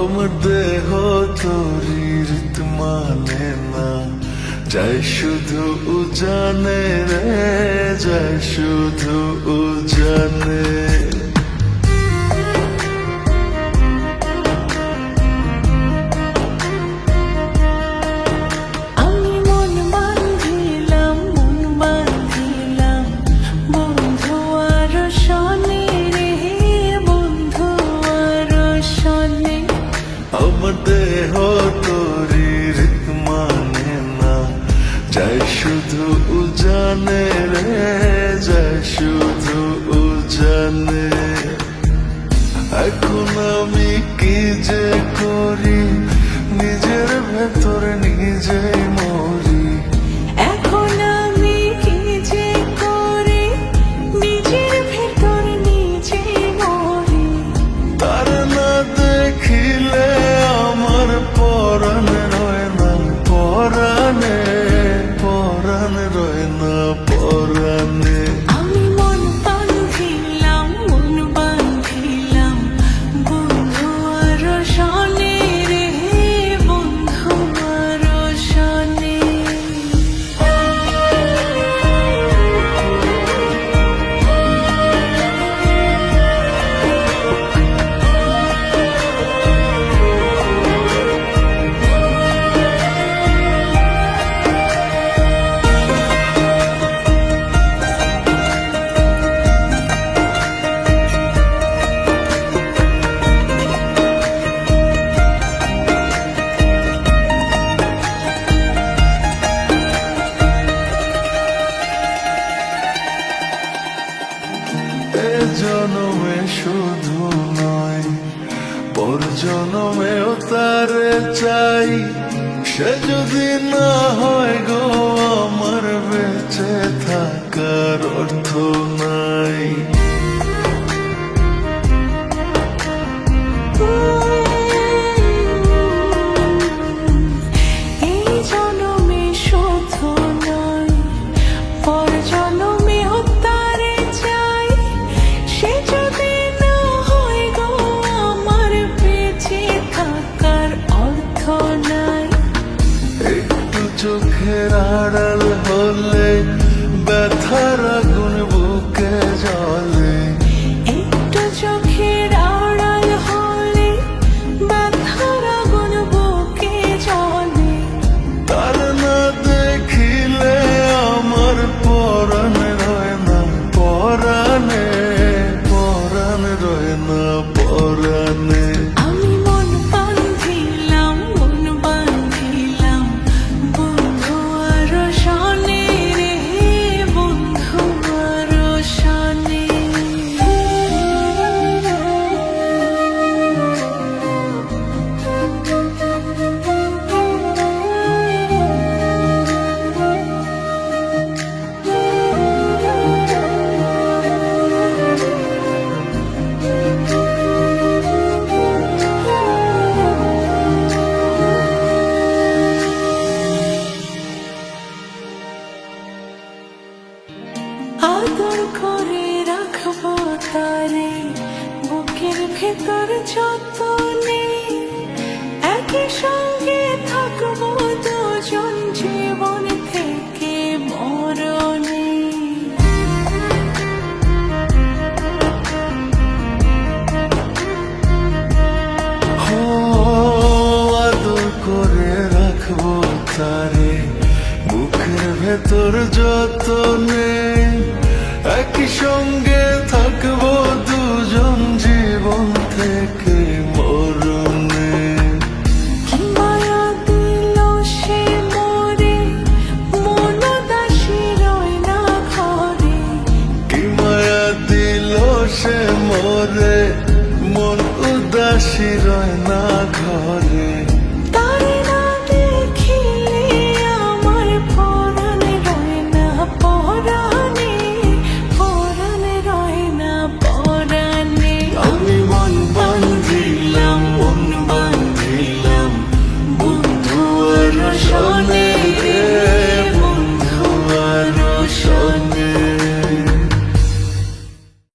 আমার দেহ তরির মানে না, যায় শুধু উজানে রে, যায় শুধু উজানে। আমার দেহ তরির মানে না, যায় শুধু উজানে রে, যায় শুধু উজানে। এখন আমি কি যে করি, নিজের ভেতর নিজেই মরি। এখন আমি কি যে করি, নিজের ভেতর নিজেই মরি। তার না দেখিলে আমার পরাণ রয় না পরাণে, পরাণ রয় না পরাণে। আমি মন বাঁধিলাম বন্ধু আর শনে রে, বন্ধু আর শনে। এ জনমে শুধু নয়, পর জনমেও তারে চাই। সে যদি না হয় গো আমার, বেঁচে থাকার অর্থ নাই। এই জনমে শুধু নয়, পর জনমেও তারে চাই। সে যদি না হয় গো আমার, বেঁচে থাকার অর্থ নাই। একটু চোখের আড়াল হলে ব্যথার আগুন বুকে জ্বলে। একটু চোখের আড়াল হলে ব্যথার আগুন বুকে জ্বলে। তার না দেখিলে আমার পরাণ রয় না পরাণে, পরাণ রয় না পরাণে। আমি মন বাঁধিলাম বন্ধু আর শনে রে, বন্ধু আর শনে। আদর করে রাখবো তারে বুকের ভেতর যতনে, একই সঙ্গে থাকবো দুজন জীবন থেকে মরণে। ও আদর করে রাখবো তারে বুকের ভেতর যতনে, একই সঙ্গে থাকবো দুজন জীবন থেকে মরণে। কি মায়া দিল সে মোরে, মন দাসী রয় না ঘরে। কি মায়া দিল সে মোরে, মন উদাসী রয় না ঘরে।